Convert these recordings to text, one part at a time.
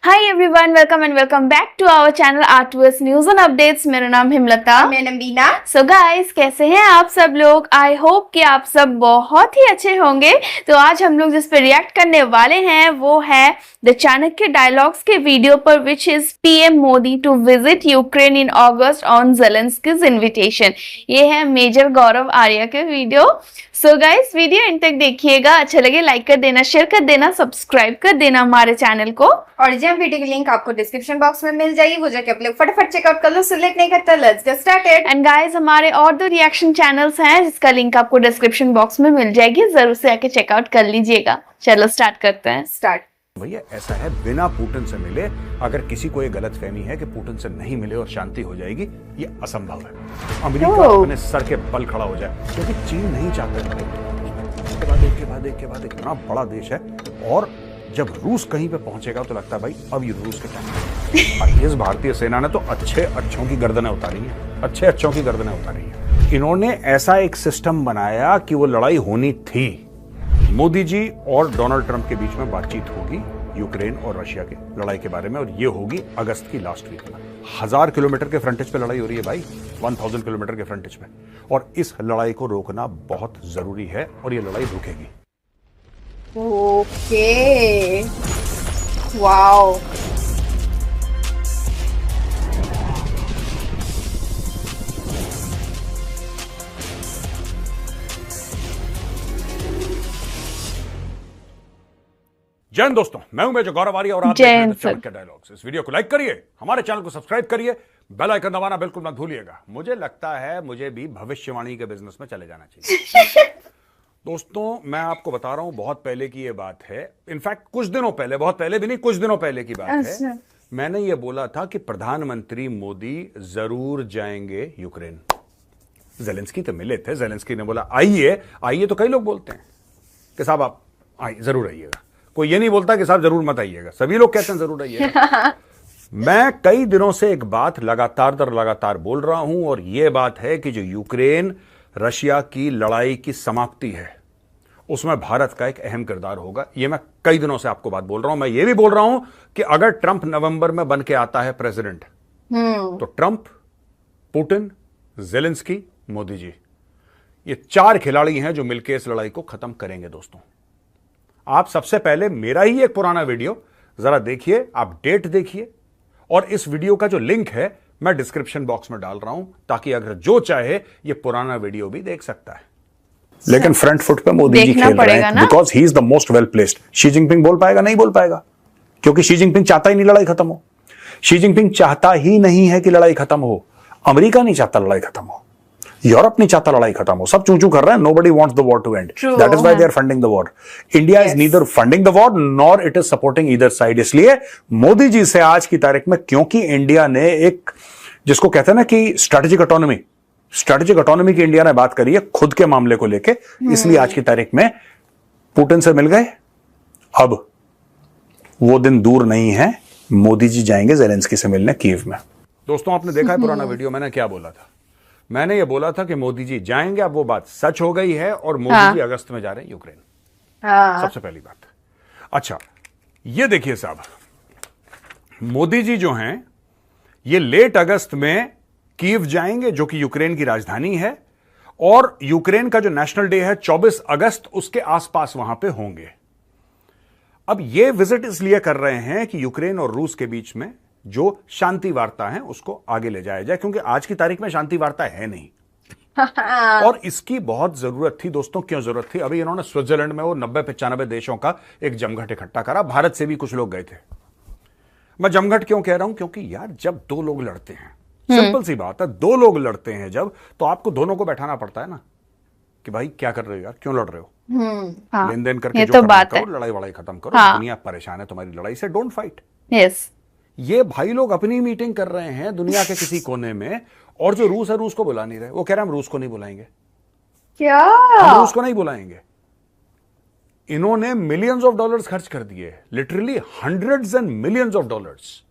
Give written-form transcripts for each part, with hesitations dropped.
Hi everyone, welcome and welcome back to our channel R2S news and updates. मेरा नाम हिमलता। मैं नंदीना। So guys, कैसे हैं आप सब लोग? आई होप कि आप सब बहुत ही अच्छे होंगे। तो आज हम लोग जिस पे रिएक्ट करने वाले हैं वो है द चाणक्य डायलॉग्स के वीडियो पर, which is PM Modi to visit Ukraine in August on Zelensky's invitation. ये है मेजर गौरव आर्या के video. So guys, video end तक देखिएगा। अच्छा लगे लाइक कर देना, शेयर कर देना, सब्सक्राइब कर देना हमारे चैनल को। और जब वीडियो की लिंक आपको डिस्क्रिप्शन बॉक्स में मिल जाएगी, वो जाके आप लोग फटाफट चेकआउट कर लो। सिलेक्ट नहीं करता, let's get started. And guys, हमारे और दो रिएक्शन चैनल्स हैं जिसका लिंक आपको डिस्क्रिप्शन बॉक्स में मिल जाएगी, जरूर से आके चेकआउट कर लीजिएगा। चलो स्टार्ट करते हैं। स्टार्ट। भैया ऐसा है, बिना पुतिन से मिले अगर किसी को ये गलतफहमी है कि पुतिन से नहीं मिले और शांति हो जाएगी, ये असंभव है। अमेरिका अपने सर के बल खड़ा हो जाए, क्योंकि चीन नहीं चाहता एक के बाद एक इतना बड़ा देश है। और जब रूस कहीं पे पहुंचेगा तो लगता है भाई अब ये रूस के टाइम। इस भारतीय सेना ने तो अच्छों की गर्दनें उतारी हैं, अच्छों की गर्दनें उतारी हैं। इन्होंने ऐसा एक सिस्टम बनाया कि वो लड़ाई होनी थी। मोदी जी और डोनाल्ड ट्रंप के बीच में बातचीत होगी यूक्रेन और रशिया की लड़ाई के बारे में, और ये होगी अगस्त की लास्ट वीक में। 1000 किलोमीटर के फ्रंटेज पे लड़ाई हो रही है भाई, 1000 किलोमीटर के फ्रंटेज पे। और इस लड़ाई को रोकना बहुत जरूरी है, और ये लड़ाई रुकेगी। Okay, wow. जय हिंद दोस्तों, मैं हूं मेजर गौरव आर्या और आप देख रहे हैं चाणक्य डायलॉग्स। इस वीडियो को लाइक करिए, हमारे चैनल को सब्सक्राइब करिए, बेल आइकन दबाना बिल्कुल मत भूलिएगा। मुझे लगता है मुझे भी भविष्यवाणी के बिजनेस में चले जाना चाहिए। दोस्तों, मैं आपको बता रहा हूं, बहुत पहले की ये बात है। इनफैक्ट कुछ दिनों पहले, बहुत पहले भी नहीं, कुछ दिनों पहले की बात है। मैंने ये बोला था कि प्रधानमंत्री मोदी जरूर जाएंगे यूक्रेन। ज़ेलेंस्की तो मिले थे, ज़ेलेंस्की ने बोला आइए आइए, तो कई लोग बोलते हैं कि साहब आप आइए, जरूर आइएगा। कोई ये नहीं बोलता कि साहब जरूर मत आइएगा, सभी लोग कहते हैं जरूर आइएगा। मैं कई दिनों से एक बात लगातार बोल रहा हूं, और यह बात है कि जो यूक्रेन रशिया की लड़ाई की समाप्ति है, उसमें भारत का एक अहम किरदार होगा। यह मैं कई दिनों से आपको बात बोल रहा हूं। मैं यह भी बोल रहा हूं कि अगर ट्रंप नवंबर में बन के आता है प्रेसिडेंट, तो Trump, Putin, Zelensky, Modi ji, ये 4 खिलाड़ी हैं जो मिलकर इस लड़ाई को खत्म करेंगे। दोस्तों, आप सबसे पहले मेरा ही एक पुराना वीडियो जरा देखिए, आप डेट देखिए, और इस वीडियो का जो लिंक है मैं डिस्क्रिप्शन बॉक्स में डाल रहा हूं, ताकि अगर जो चाहे ये पुराना वीडियो भी देख सकता है। लेकिन फ्रंट फुट पे मोदी जी खेल रहे हैं, because he is the most well placed. Xi Jinping बोल पाएगा? नहीं बोल पाएगा, क्योंकि शी जिनपिंग चाहता ही नहीं लड़ाई खत्म हो। शी जिनपिंग चाहता ही नहीं है कि लड़ाई खत्म हो। अमेरिका नहीं चाहता लड़ाई खत्म हो, यूरोप नहीं चाहता लड़ाई खत्म हो। सब चूं कर रहे हैं, nobody wants the war to end. That is why they are funding the war. India is neither funding the war nor it is supporting either side. इसलिए मोदी जी से आज की तारीख में, क्योंकि इंडिया ने एक, जिसको कहते हैं ना कि स्ट्रेटेजिक ऑटोनॉमी की इंडिया ने बात करी है खुद के मामले को लेके, इसलिए आज की तारीख में पुतिन से मिल गए। अब वो दिन दूर नहीं है, मोदी जी जाएंगे ज़ेलेंस्की से मिलने कीव में। दोस्तों, आपने देखा है पुराना वीडियो, मैंने क्या बोला था? मैंने ये बोला था कि मोदी जी जाएंगे। अब वो बात सच हो गई है, और मोदी जी अगस्त में जा रहे हैं यूक्रेन। सबसे पहली बात। अच्छा, ये देखिए साहब, मोदी जी जो हैं ये लेट अगस्त में कीव जाएंगे, जो कि यूक्रेन की राजधानी है, और यूक्रेन का जो नेशनल डे है 24 अगस्त, उसके आसपास वहां पे होंगे। अब ये विजिट इसलिए कर रहे हैं कि यूक्रेन और रूस के बीच में जो शांति वार्ता है उसको आगे ले जाया जाए, क्योंकि आज की तारीख में शांति वार्ता है नहीं। और इसकी बहुत जरूरत थी दोस्तों। क्यों जरूरत थी? अभी इन्होंने स्विट्जरलैंड में वो 90-95 देशों का एक जमघट इकट्ठा करा, भारत से भी कुछ लोग गए थे। मैं जमघट क्यों कह रहा हूं? क्योंकि यार, जब दो लोग लड़ते हैं, सिंपल सी बात है, दो लोग लड़ते हैं जब, तो आपको दोनों को बैठाना पड़ता है ना, कि भाई क्या कर रहे हो यार, क्यों लड़ रहे हो, लेन देन करके जो करना करो, लड़ाई वड़ाई खत्म करो। दुनिया परेशान है तुम्हारी लड़ाई से, डोंट फाइट। यस, ये भाई लोग अपनी मीटिंग कर रहे हैं दुनिया के किसी कोने में, और जो रूस है, रूस को बुला नहीं रहे। वो कह रहे हैं हम रूस को नहीं बुलाएंगे। क्या? हम रूस को नहीं बुलाएंगे। इन्होंने मिलियंस ऑफ डॉलर्स खर्च कर दिए, literally hundreds and millions of dollars,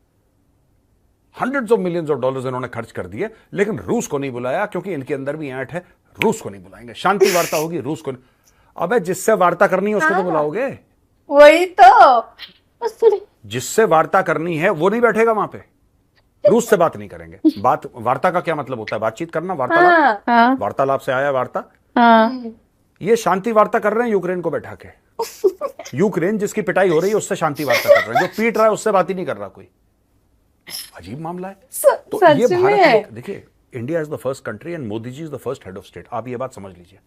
hundreds of millions of dollars इन्होंने खर्च कर दिए, लेकिन रूस को नहीं बुलाया, क्योंकि इनके अंदर भी ऐंठ है, रूस को नहीं बुलाएंगे। शांति वार्ता होगी, रूस को नहीं। अबे जिससे वार्ता करनी है उसको तो बुलाओगे। वही तो। जिससे वार्ता करनी है वो नहीं बैठेगा वहां पे, रूस से बात नहीं करेंगे। बात, वार्ता का क्या मतलब होता है? बातचीत करना, वार्तालाप। हाँ वार्तालाप से आया वार्ता। हाँ ये शांति वार्ता कर रहे हैं यूक्रेन को बैठा के। यूक्रेन जिसकी पिटाई हो रही है उससे शांति वार्ता कर रहे हैं, जो पीट रहा है उससे बात ही नहीं कर रहा कोई। अजीब मामला है। तो सच ये में भारत, देखिए, India is the first country and Modi ji is the first head of state. आप ये बात समझ लीजिए,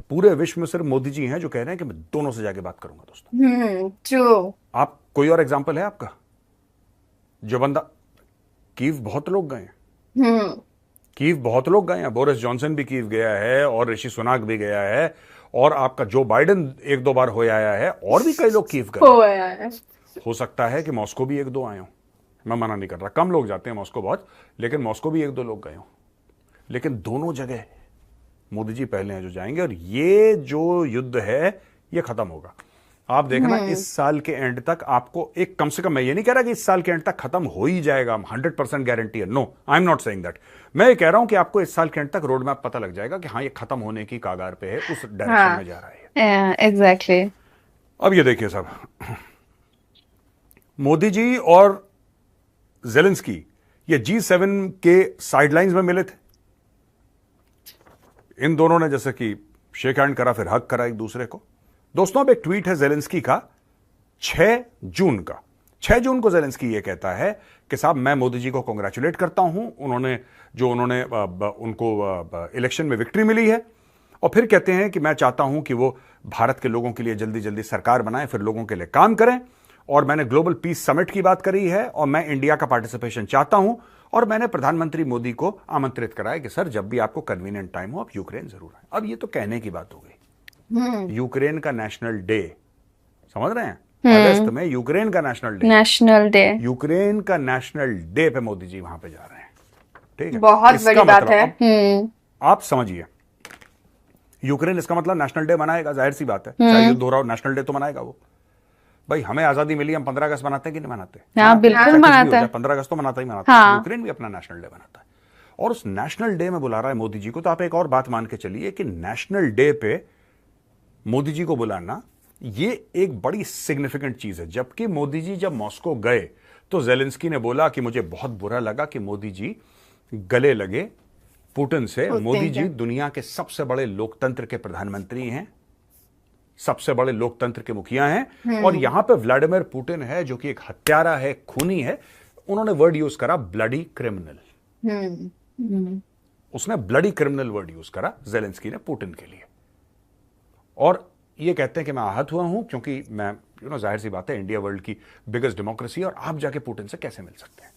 पूरे विश्व में सिर्फ मोदी जी हैं जो कह रहे हैं कि मैं दोनों से जाके बात करूंगा दोस्तों। ट्रू। आप, कोई और एग्जाम्पल है आपका? जो बंदा, कीव बहुत लोग गए हैं, कीव बहुत लोग गए हैं, बोरिस जॉनसन भी कीव गया है और ऋषि सुनाक भी गया है, और आपका जो बाइडेन एक दो बार हो आया है, और भी कई लोग कीव गए। हो सकता है कि मॉस्को भी एक दो आए हों, मैं मना नहीं कर रहा, कम लोग जाते हैं मॉस्को बहुत, लेकिन मॉस्को भी एक दो लोग गए हों। लेकिन दोनों जगह मोदी जी पहले हैं जो जाएंगे, और ये जो युद्ध है ये खत्म होगा। आप देखना इस साल के एंड तक आपको एक, कम से कम, मैं ये नहीं कह रहा कि इस साल के एंड तक खत्म हो ही जाएगा, 100% गारंटी है, no, I am not saying that. मैं ये कह रहा हूं कि आपको इस साल के एंड तक रोड मैप पता लग जाएगा कि हाँ ये खत्म होने की कागार पे है, उस डायरेक्शन में जा रहा है। एग्जैक्टली। अब ये देखिए साहब, मोदी जी और जेलेंस्की ये G7 के साइडलाइंस में मिले थे। इन दोनों ने जैसे कि शेक हैंड करा, फिर हक करा एक दूसरे को। दोस्तों, अब एक ट्वीट है जेलेंस्की का 6 जून का। 6 जून को जेलेंस्की ये कहता है कि साहब मैं मोदी जी को कांग्रेचुलेट करता हूं, उन्होंने उनको इलेक्शन में विक्ट्री मिली है, और फिर कहते हैं कि मैं चाहता हूं कि वो भारत के लोगों के लिए जल्दी जल्दी सरकार बनाएं, फिर लोगों के लिए काम करें, और मैंने ग्लोबल पीस समिट की बात करी है, और मैं इंडिया का पार्टिसिपेशन चाहता हूं, और मैंने प्रधानमंत्री मोदी को आमंत्रित करा है कि सर जब भी आपको कन्वीनियंट टाइम हो आप यूक्रेन जरूर आए। अब ये तो कहने की बात हो गई। यूक्रेन का नेशनल डे, समझ रहे हैं, अगस्त में यूक्रेन का नेशनल डे, यूक्रेन का नेशनल डे पे मोदी जी वहां पे जा रहे हैं। ठीक है, बहुत बड़ी बात है। आप समझिए, यूक्रेन इसका मतलब नेशनल डे मनाएगा, जाहिर सी बात है, चाहे युद्ध हो रहा हो नेशनल डे तो मनाएगा वो। भाई हमें आजादी मिली, हम 15 अगस्त मनाते हैं कि नहीं मनाते? हाँ, बिल्कुल मनाते हैं। 15 अगस्त तो मनाता ही मनाता है। यूक्रेन भी अपना नेशनल डे मनाता है, और उस नेशनल डे में बुला रहा है मोदी जी को। तो आप एक और बात मान के चलिए कि नेशनल डे पे मोदी जी को बुलाना ये एक बड़ी सिग्निफिकेंट चीज है। जबकि मोदी जी जब मॉस्को गए तो जेलेंस्की ने बोला कि मुझे बहुत बुरा लगा कि मोदी जी गले लगे पुतिन से। मोदी जी दुनिया के सबसे बड़े लोकतंत्र के प्रधानमंत्री हैं, सबसे बड़े लोकतंत्र के मुखिया हैं, और यहां पे व्लादिमीर पुतिन है जो कि एक हत्यारा है, खूनी है। उन्होंने वर्ड यूज करा ब्लडी क्रिमिनल। उसने ब्लडी क्रिमिनल वर्ड यूज करा जेलेंस्की ने पुतिन के लिए, और ये कहते हैं कि मैं आहत हुआ हूं क्योंकि मैं, जाहिर सी बात है, इंडिया वर्ल्ड की बिगेस्ट डेमोक्रेसी, और आप जाके पुतिन से कैसे मिल सकते हैं?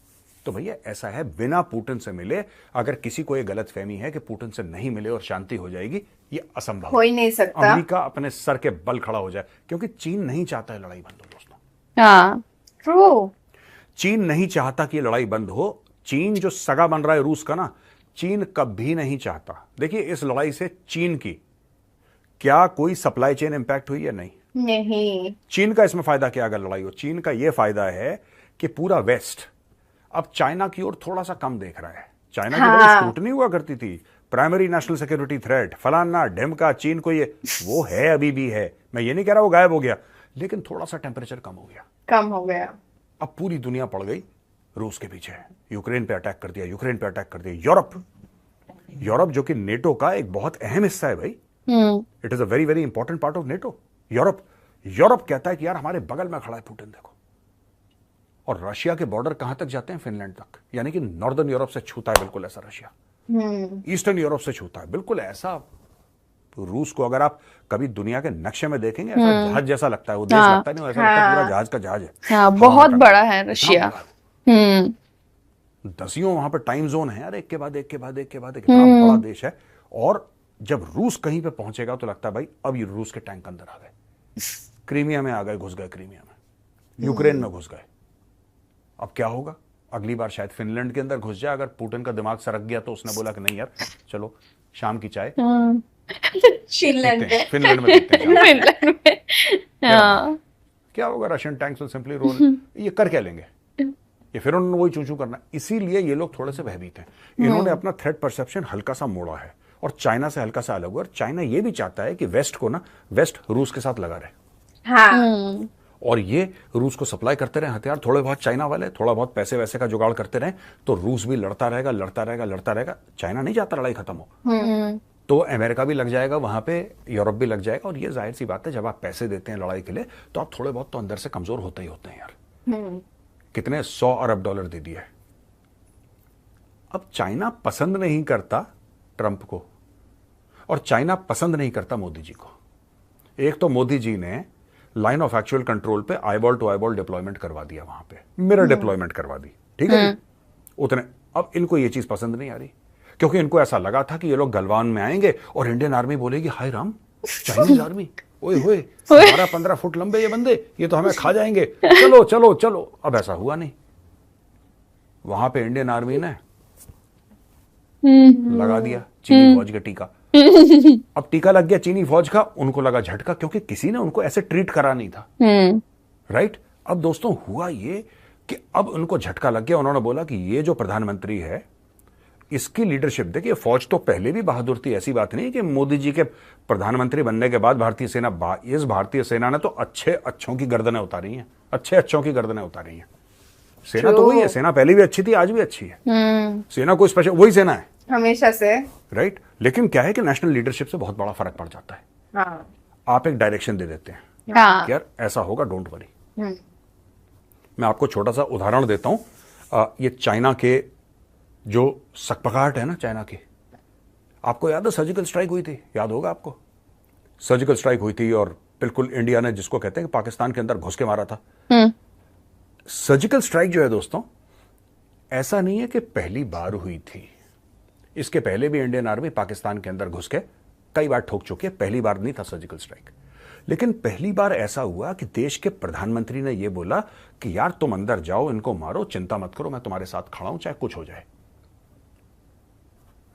तो भैया ऐसा है, बिना पुतिन से मिले, अगर किसी को यह गलतफहमी है कि पुतिन से नहीं मिले और शांति हो जाएगी, ये असंभव हो ही नहीं सकता। अमेरिका अपने सर के बल खड़ा हो जाए, क्योंकि चीन नहीं चाहता है लड़ाई बंद हो दोस्तों। हाँ, ट्रू। चीन नहीं चाहता कि ये लड़ाई बंद हो। चीन जो सगा बन रहा है रूस का ना, चीन कभी नहीं चाहता। देखिए, इस लड़ाई से चीन की क्या कोई सप्लाई चेन इंपैक्ट हुई या नहीं? चीन का इसमें फायदा क्या अगर लड़ाई हो? चीन का यह फायदा है कि पूरा वेस्ट अब चाइना की ओर थोड़ा सा कम देख रहा है। चाइना की बड़ी स्क्रूटनी हुआ करती थी, प्राइमरी नेशनल सिक्योरिटी थ्रेट, फलाना ढिमका, चीन को ये वो है, अभी भी है। मैं ये नहीं कह रहा वो गायब हो गया, लेकिन थोड़ा सा टेम्परेचर कम हो गया। अब पूरी दुनिया पड़ गई रूस के पीछे, यूक्रेन पे अटैक कर दिया, यूरोप जो कि नेटो का एक बहुत अहम हिस्सा है भाई, it is a very very important part of NATO. Europe कहता है कि यार हमारे बगल में खड़ा है पुतिन, देखो। और रशिया के बॉर्डर कहां तक जाते हैं? फिनलैंड तक, यानी कि नॉर्दर्न यूरोप से छूता है बिल्कुल ऐसा रशिया, ईस्टर्न यूरोप से छूता है बिल्कुल ऐसा। रूस को अगर आप कभी दुनिया के नक्शे में देखेंगे, ऐसा जहाज जैसा लगता है, वो देश लगता नहीं, ऐसा लगता है पूरा जहाज का जहाज है। हाँ, बहुत बड़ा है रशिया। दसियों वहां पर टाइम जोन है यार, एक के बाद एक इतना बड़ा देश है। और जब रूस कहीं पे पहुंचेगा तो लगता है भाई अब ये रूस के टैंक अंदर आ गए, क्रीमिया में आ गए, घुस गए क्रीमिया में, यूक्रेन में घुस गए। अब क्या होगा? अगली बार शायद फिनलैंड के अंदर घुस जाए। अगर पुतिन का दिमाग सरक गया तो उसने बोला कि नहीं यार, चलो शाम की चाय फिनलैंड में क्या होगा? Russian tanks will simply roll. ये कर क्या लेंगे? ये फिर उन्होंने वही चूं करना। इसीलिए ये लोग थोड़े से भयभीत हैं। इन्होंने अपना थ्रेट परसेप्शन हल्का सा मोड़ा है, और चाइना से हल्का सा अलग हुआ। और चाइना ये भी चाहता है कि वेस्ट को ना, वेस्ट रूस के साथ लगा रहे। और ये रूस को सप्लाई करते रहे हथियार, थोड़े बहुत चाइना वाले थोड़ा बहुत पैसे वैसे का जुगाड़ करते रहे, तो रूस भी लड़ता रहेगा लड़ता रहेगा लड़ता रहेगा। चाइना नहीं चाहता लड़ाई खत्म हो, तो अमेरिका भी लग जाएगा वहां पे, यूरोप भी लग जाएगा। और ये जाहिर सी बात है, जब आप पैसे देते हैं लड़ाई के लिए तो आप थोड़े बहुत तो अंदर से कमजोर होते ही होते हैं यार। कितने 100 अरब डॉलर दे दिए। अब चाइना पसंद नहीं करता ट्रंप को, और चाइना पसंद नहीं करता मोदी जी को। एक तो मोदी जी ने लाइन ऑफ एक्चुअल कंट्रोल पे आईबॉल टू आईबॉल डिप्लॉयमेंट करवा दिया, वहां पे मिरर डिप्लॉयमेंट करवा दी, ठीक है जी? उतने। अब इनको ये चीज पसंद नहीं आ रही, क्योंकि इनको ऐसा लगा था कि ये लोग गलवान में आएंगे और इंडियन आर्मी बोलेगी हाय राम, चाइनीज आर्मी ओए होए 12-15 फुट लंबे ये बंदे, ये तो हमें खा जाएंगे, चलो चलो चलो। अब ऐसा हुआ नहीं, वहां पे इंडियन आर्मी ने लगा दिया चीनी फौज का टीका। अब टीका लग गया चीनी फौज का, उनको लगा झटका, क्योंकि किसी ने उनको ऐसे ट्रीट करा नहीं था, राइट। अब दोस्तों हुआ ये कि अब उनको झटका लग गया। उन्होंने बोला कि ये जो प्रधानमंत्री है इसकी लीडरशिप, देखिए फौज तो पहले भी बहादुर थी, ऐसी बात नहीं कि मोदी जी के प्रधानमंत्री बनने के बाद भारतीय सेना, इस भारतीय सेना ने तो अच्छे अच्छों की गर्दनें उतारी हैं, अच्छे अच्छों की गर्दनें उतारी हैं। सेना तो वही है, सेना पहले भी अच्छी थी, आज भी अच्छी है। सेना कोई स्पेशल, वही सेना है हमेशा से, राइट। लेकिन क्या है कि नेशनल लीडरशिप से बहुत बड़ा फर्क पड़ जाता है। हाँ। आप एक डायरेक्शन दे देते हैं, यार ऐसा होगा, डोंट वरी। मैं आपको छोटा सा उदाहरण देता हूं। ये चाइना के जो सकपकाहट है ना, चाइना की, आपको याद है सर्जिकल स्ट्राइक हुई थी, याद होगा आपको। सर्जिकल स्ट्राइक हुई थी और बिल्कुल इंडिया ने, जिसको कहते हैं कि पाकिस्तान के अंदर घुस के मारा था। सर्जिकल स्ट्राइक जो है दोस्तों, ऐसा नहीं है कि पहली बार हुई थी, इसके पहले भी इंडियन आर्मी पाकिस्तान के अंदर घुस के कई बार ठोक चुकी है, पहली बार नहीं था सर्जिकल स्ट्राइक। लेकिन पहली बार ऐसा हुआ कि देश के प्रधानमंत्री ने यह बोला कि यार तुम अंदर जाओ, इनको मारो, चिंता मत करो, मैं तुम्हारे साथ खड़ा हूं चाहे कुछ हो जाए,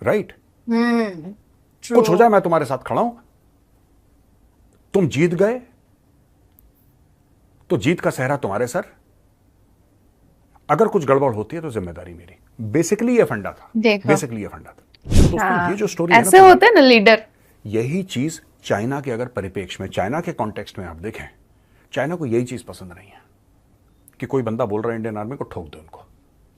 राइट। कुछ हो जाए मैं तुम्हारे साथ खड़ा हूं। तुम जीत गए तो जीत का सेहरा तुम्हारे सर, अगर कुछ गड़बड़ होती है तो जिम्मेदारी मेरी। बेसिकली ये फंडा था, बेसिकली ये फंडा था। तो दोस्तों ये जो स्टोरी ऐसे होते हैं ना लीडर, यही चीज चाइना के अगर परिपेक्ष में, चाइना के कॉन्टेक्स्ट में आप देखें, चाइना को यही चीज पसंद नहीं है कि कोई बंदा बोल रहा है इंडियन आर्मी को ठोक दो उनको।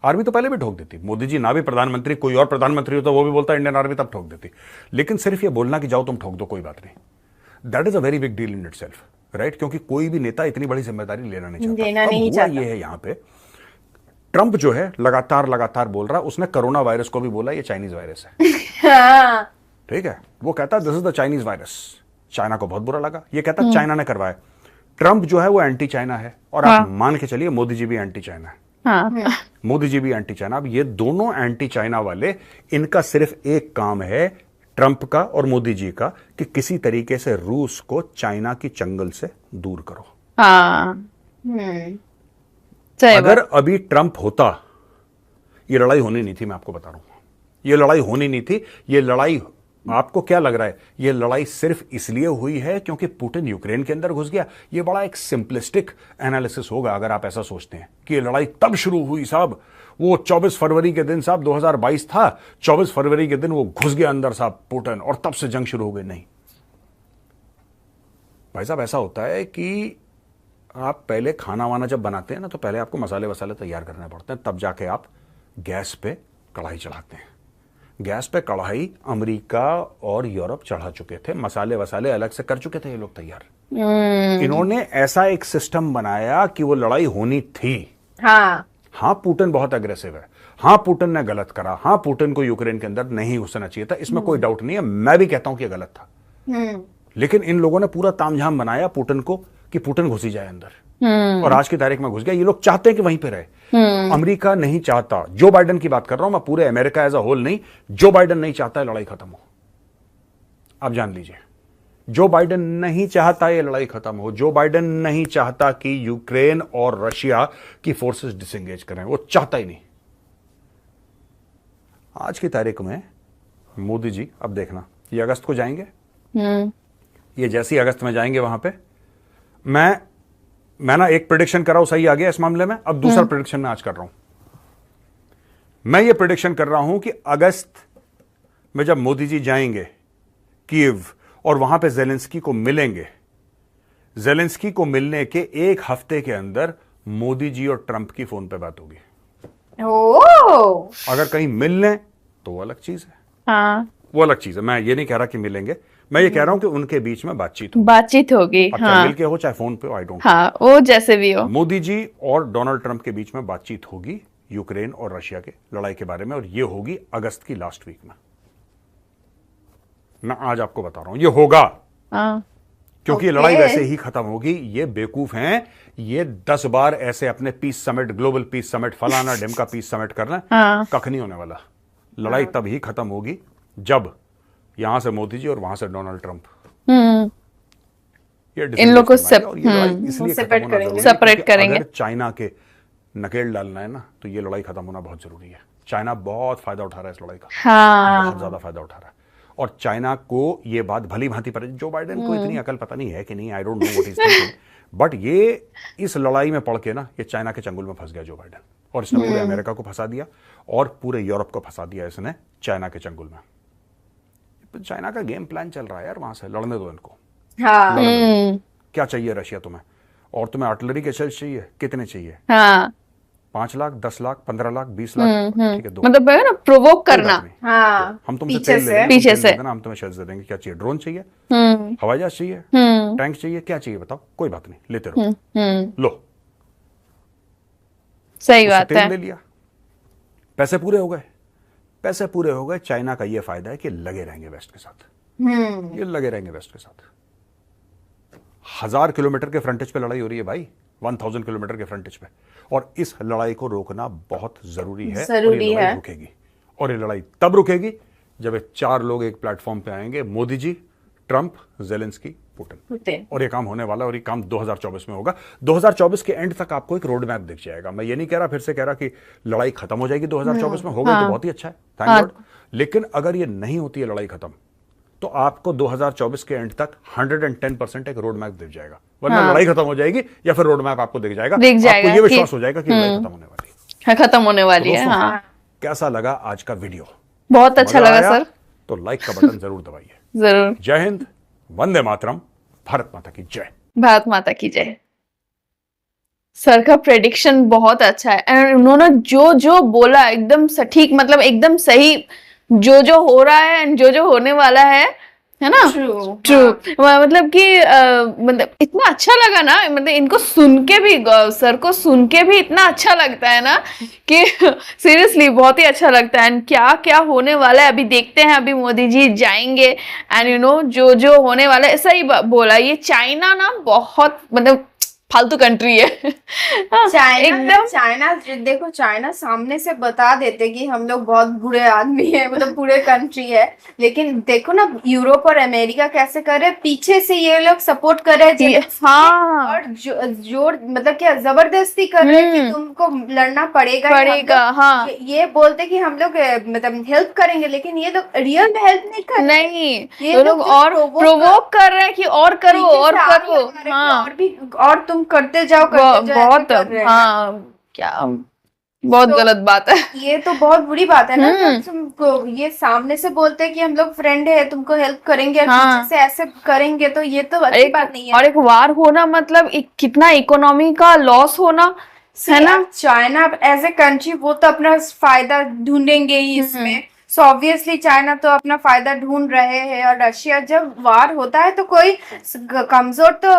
आर्मी तो पहले भी ठोक देती, मोदी जी ना भी प्रधानमंत्री, कोई और प्रधानमंत्री होता वो भी बोलता इंडियन आर्मी तब ठोक देती। लेकिन सिर्फ ये बोलना कि जाओ तुम ठोक दो, कोई बात नहीं, that is a very big deal in itself, right. क्योंकि कोई भी नेता इतनी बड़ी जिम्मेदारी लेना नहीं चाहता। ये है यहाँ पे ट्रंप जो है लगातार लगातार बोल रहा, उसने कोरोना वायरस को भी बोला ये चाइनीज वायरस है, ठीक है। वो कहता this is the Chinese virus, China को बहुत बुरा लगा, ये कहता चाइना ने करवाया। ट्रंप जो है वो एंटी चाइना है, और आप मान के चलिए मोदी जी भी एंटी चाइना है, मोदी जी भी एंटी चाइना। अब ये दोनों एंटी चाइना वाले, इनका सिर्फ एक काम है, ट्रंप का और मोदी जी का, कि किसी तरीके से रूस को चाइना की चंगल से दूर करो। अगर अभी ट्रंप होता, ये लड़ाई होनी नहीं थी, मैं आपको बता रहा हूं, ये लड़ाई होनी नहीं थी। ये लड़ाई, आपको क्या लग रहा है, ये लड़ाई सिर्फ इसलिए हुई है क्योंकि पुतिन यूक्रेन के अंदर घुस गया? ये बड़ा एक सिंपलिस्टिक एनालिसिस होगा अगर आप ऐसा सोचते हैं कि ये लड़ाई तब शुरू हुई साहब, वो 24 फरवरी के दिन साहब 2022 था, 24 फरवरी के दिन वो घुस गया अंदर साहब पुतिन, और तब से जंग शुरू हो गई। नहीं भाई साहब, ऐसा होता है कि आप पहले खाना वाना जब बनाते हैं ना, तो पहले आपको मसाले वसाले तैयार करने पड़ते हैं, तब जाके आप गैस पे कढ़ाई चढ़ाते हैं। गैस पे कढ़ाई अमेरिका और यूरोप चढ़ा चुके थे, मसाले वसाले अलग से कर चुके थे ये लोग तैयार। इन्होंने ऐसा एक सिस्टम बनाया कि वो लड़ाई होनी थी। हाँ पुतिन बहुत अग्रेसिव है, हाँ पुतिन ने गलत करा, हाँ पुतिन को यूक्रेन के अंदर नहीं घुसना चाहिए था, इसमें कोई डाउट नहीं है, मैं भी कहता हूं कि गलत था। लेकिन इन लोगों ने पूरा तामझाम बनाया पुतिन को कि पुतिन घुसी जाए अंदर, और आज की तारीख में घुस गया। ये लोग चाहते हैं कि वहीं पे रहे। अमेरिका नहीं चाहता, जो बाइडेन की बात कर रहा हूं मैं, पूरे अमेरिका एज अ होल नहीं, जो बाइडेन नहीं चाहता है लड़ाई खत्म हो। आप जान लीजिए, जो बाइडेन नहीं चाहता ये लड़ाई खत्म हो, जो बाइडेन नहीं चाहता कि यूक्रेन और रशिया की फोर्सेस डिसएंगेज करें, वो चाहता ही नहीं। आज की तारीख में मोदी जी, अब देखना, ये अगस्त को जाएंगे, ये जैसे ही अगस्त में जाएंगे वहां पे, मैं ना एक प्रेडिक्शन कर रहा हूं, सही आ गया इस मामले में। अब दूसरा प्रेडिक्शन मैं आज कर रहा हूं, मैं ये प्रेडिक्शन कर रहा हूं कि अगस्त में जब मोदी जी जाएंगे कीव और वहां पे जेलेंस्की को मिलेंगे, जेलेंस्की को मिलने के एक हफ्ते के अंदर मोदी जी और ट्रंप की फोन पे बात होगी। ओ अगर कहीं मिल लें तो वो अलग चीज है, हाँ वो अलग चीज है। मैं ये नहीं कह रहा कि मिलेंगे, मैं ये कह रहा हूं कि उनके बीच में बातचीत हो, बातचीत होगी। अब चाहे हाँ मिल के हो चाहे फोन पे हो, आई डोंट। हाँ वो जैसे भी हो। मोदी जी और डोनाल्ड ट्रंप के बीच में बातचीत होगी यूक्रेन और रशिया के लड़ाई के बारे में, और ये होगी अगस्त की लास्ट वीक में। मैं आज आपको बता रहा हूं ये होगा, हाँ क्योंकि ये लड़ाई वैसे ही खत्म होगी। ये बेवकूफ हैं, ये 10 बार ऐसे अपने peace summit, global peace summit, फलाना ढिमका पीस समिट करना, हाँ। कख नहीं होने वाला। लड़ाई तब ही खत्म होगी जब यहां से मोदी जी और वहां से डोनाल्ड ट्रंप ये इन लोग को और ये लड़ाई इसलिए खत्म सेपरेट होना करेंगे। जरूरी है सेपरेट क्योंकि करेंगे। अगर चाइना के नकेल डालना है ना तो ये लड़ाई खत्म होना बहुत जरूरी है। चाइना बहुत फायदा उठा रहा है इस लड़ाई का, हाँ बहुत ज्यादा फायदा उठा रहा है। और चाइना को ये बात भली भांति पर, जो बाइडेन को इतनी अकल पता नहीं है कि नहीं, I don't know what is thinking, but ये इस लड़ाई में पड़ के ना ये चाइना के चंगुल में फंस गया जो बाइडेन, और इसने पूरे अमेरिका को फंसा दिया और पूरे यूरोप को फंसा दिया इसने चाइना के चंगुल में। चाइना का गेम प्लान चल रहा है यार, वहां से लड़ने दो इनको। हाँ क्या चाहिए रशिया तुम्हें, और तुम्हें आर्टिलरी के शेल्स चाहिए, कितने चाहिए? हाँ 5 लाख, 10 लाख, 15 लाख, 20 लाख, ठीक है दो। मतलब है ना प्रोवोक कोई करना। बात नहीं। हाँ हम तुमसे पीछे तेल ले से लेंगे, पीछे तुम तेल से। दे देना, हम तुम्हें शेल्स दे देंगे। क्या चाहिए? ड्रोन चाहिए, हवाई जहाज चाहिए, टैंक चाहिए, क्या चाहिए बताओ, कोई बात नहीं, लेते रहो। लो, सही उससे बात तेल है। ले लिया, पैसे पूरे हो गए, पैसे पूरे हो गए। चाइना का ये फायदा है कि लगे रहेंगे वेस्ट के साथ, ये लगे रहेंगे वेस्ट के साथ। 1000 किलोमीटर के फ्रंटेज पे लड़ाई हो रही है भाई, 1000 किलोमीटर के फ्रंटेज पे, और इस लड़ाई को रोकना बहुत जरूरी है। और ये लड़ाई रुकेगी, और ये लड़ाई तब रुकेगी जब ये 4 लोग एक प्लेटफॉर्म पे आएंगे, Modi ji, Trump, Zelensky, Putin, और ये काम होने वाला है। और ये काम 2024 में होगा। 2024 के एंड तक आपको एक रोड मैप दिख जाएगा। मैं ये नहीं कह रहा, फिर से कह रहा कि लड़ाई खत्म हो जाएगी 2024 में, होगा तो बहुत ही अच्छा है, थैंक गॉड। लेकिन अगर ये नहीं होती है लड़ाई खत्म, तो आपको 2024 के एंड तक 110% एक रोड मैप दिख जाएगा। वरना लड़ाई खत्म हो जाएगी या फिर रोड मैप आपको दिख जाएगा, आपको ये विश्वास हो जाएगा कि लड़ाई खत्म होने वाली है। खत्म होने वाली है। दोस्तों, हाँ कैसा लगा आज का वीडियो? बहुत अच्छा मजा लगा आया? सर। तो लाइक का बटन जरूर दबाइए। जरूर। जय हिंद, वंदे मातरम, भारत माता की जय। भारत माता की जय। सर का प्रेडिक्शन बहुत अच्छा है, एंड उन्होंने जो जो बोला एकदम सटीक, मतलब एकदम सही, जो हो रहा है एंड जो होने वाला है ना। ट्रू। मतलब कि मतलब इतना अच्छा लगा ना, मतलब इनको सुन के भी, सर को सुन के भी इतना अच्छा लगता है ना कि सीरियसली बहुत ही अच्छा लगता है। एंड क्या क्या होने वाला है अभी देखते हैं। अभी मोदी जी जाएंगे एंड यू नो जो होने वाला है, सही बोला। ये चाइना ना बहुत मतलब फालतू कंट्री है। चाइना देखो, चाइना सामने से बता देते कि हम लोग बहुत बुरे आदमी है, मतलब बुरे कंट्री है, लेकिन देखो ना यूरोप और अमेरिका कैसे कर रहे, पीछे से ये लोग सपोर्ट कर रहे हैं। हाँ। और जोर मतलब क्या जबरदस्ती कर रहे हैं कि तुमको लड़ना पड़ेगा। हाँ। ये बोलते कि हम लोग मतलब हेल्प करेंगे, लेकिन ये लोग रियल में हेल्प नहीं कर रहे। नहीं, ये लोग और प्रोवोक कर रहे हैं कि और करो और करो। हाँ, और तुम करते जाओ बहुत। हाँ, क्या बहुत गलत बात है। ये तो बहुत बुरी बात है ना। जब तुमको ये सामने से बोलते हैं कि हम लोग फ्रेंड है, तुमको हेल्प करेंगे, और पीछे से ऐसे करेंगे, तो ये तो अच्छी बात नहीं है। और एक वार होना मतलब कितना इकोनॉमी का लॉस होना है ना। चाइना एज ए कंट्री वो तो अपना फायदा ढूंढेंगे ही इसमें। सो ऑब्वियसली चाइना तो अपना फायदा ढूंढ रहे हैं, और रशिया, जब वार होता है तो कोई कमजोर तो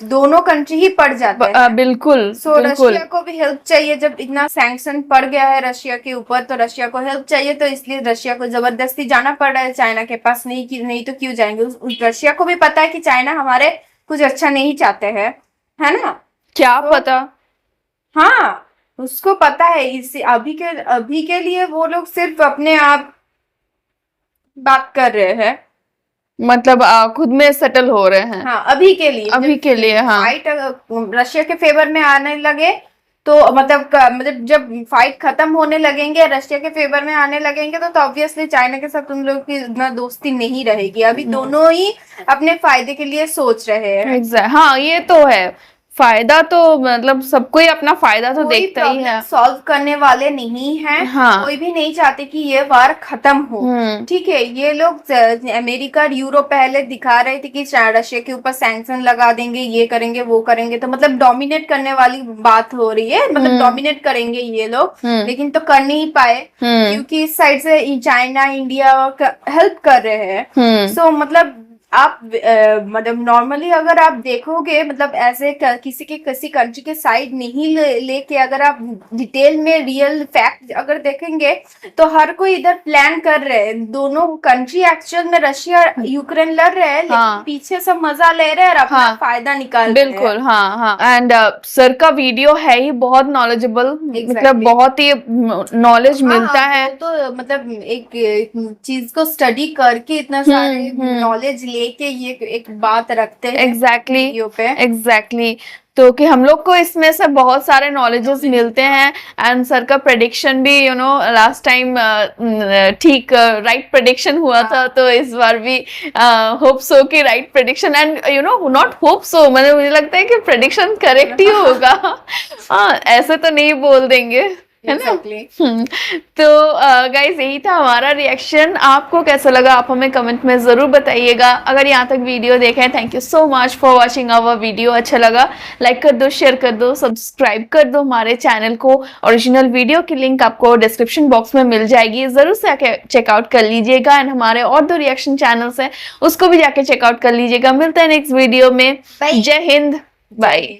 दोनों कंट्री ही पड़ जाते हैं। बिल्कुल। सो रशिया को भी हेल्प चाहिए। जब इतना सैंक्शन पड़ गया है रशिया के ऊपर, तो रशिया को हेल्प चाहिए, तो इसलिए रशिया को जबरदस्ती जाना पड़ रहा है चाइना के पास। नहीं तो क्यों जाएंगे। रशिया को भी पता है कि चाइना हमारे कुछ अच्छा नहीं चाहते हैं, है ना। क्या पता। हाँ, उसको पता है। इसी अभी के लिए वो लोग सिर्फ अपने आप बात कर रहे हैं, मतलब खुद में सेटल हो रहे हैं। हाँ, अभी के लिए। हाँ, फाइट रशिया के फेवर में आने लगे तो मतलब जब फाइट खत्म होने लगेंगे, रशिया के फेवर में आने लगेंगे, तो ऑब्वियसली चाइना के साथ उन लोग की इतना दोस्ती नहीं रहेगी। अभी दोनों ही अपने फायदे के लिए सोच रहे हैं। हाँ, ये तो है। फायदा तो मतलब सबको ही अपना फायदा तो देखता ही है। सॉल्व करने वाले नहीं है। हाँ। कोई भी नहीं चाहते कि ये वार खत्म हो। ठीक है, ये लोग अमेरिका और यूरोप पहले दिखा रहे थे कि रशिया के ऊपर सैंक्शन लगा देंगे, ये करेंगे वो करेंगे, तो मतलब डोमिनेट करने वाली बात हो रही है, मतलब डोमिनेट करेंगे ये लोग, लेकिन तो कर नहीं पाए क्योंकि इस साइड से चाइना इंडिया हेल्प कर रहे हैं। सो मतलब आप मतलब नॉर्मली अगर आप देखोगे, मतलब ऐसे किसी कंट्री के साइड नहीं लेके अगर आप डिटेल में रियल फैक्ट अगर देखेंगे तो हर कोई इधर प्लान कर रहे हैं। दोनों कंट्री एक्चुअल में रशिया यूक्रेन लड़ रहे हैं, लेकिन पीछे सब मजा ले रहे हैं और अपना फायदा निकाल रहे हैं। बिल्कुल, हाँ। एंड सर का वीडियो है ही बहुत नॉलेजेबल, मतलब बहुत ही नॉलेज मिलता है। तो मतलब एक चीज को स्टडी करके इतना सारे नॉलेज लेके ये एक बात रखते हैं एग्जैक्टली तो कि हम लोग को इसमें से बहुत सारे नॉलेजेस मिलते हैं। एंड सर का प्रेडिक्शन भी लास्ट टाइम ठीक राइट प्रेडिक्शन हुआ था, तो इस बार भी होप सो कि right prediction and not hope so, मतलब मुझे लगता है कि प्रेडिक्शन करेक्ट ही होगा। ऐसे तो नहीं बोल देंगे, है ना। तो गाइज यही था हमारा रिएक्शन। आपको कैसा लगा आप हमें कमेंट में जरूर बताइएगा। अगर यहाँ तक वीडियो देखा है, thank you so much for watching our video. अच्छा लगा लाइक कर दो, शेयर कर दो, सब्सक्राइब कर दो हमारे चैनल को। ओरिजिनल वीडियो की लिंक आपको डिस्क्रिप्शन बॉक्स में मिल जाएगी, जरूर से आके चेकआउट कर लीजिएगा। एंड हमारे और 2 रिएक्शन चैनल्स हैं, उसको भी जाके चेकआउट कर लीजिएगा। मिलते हैं नेक्स्ट वीडियो में। जय हिंद, बाय।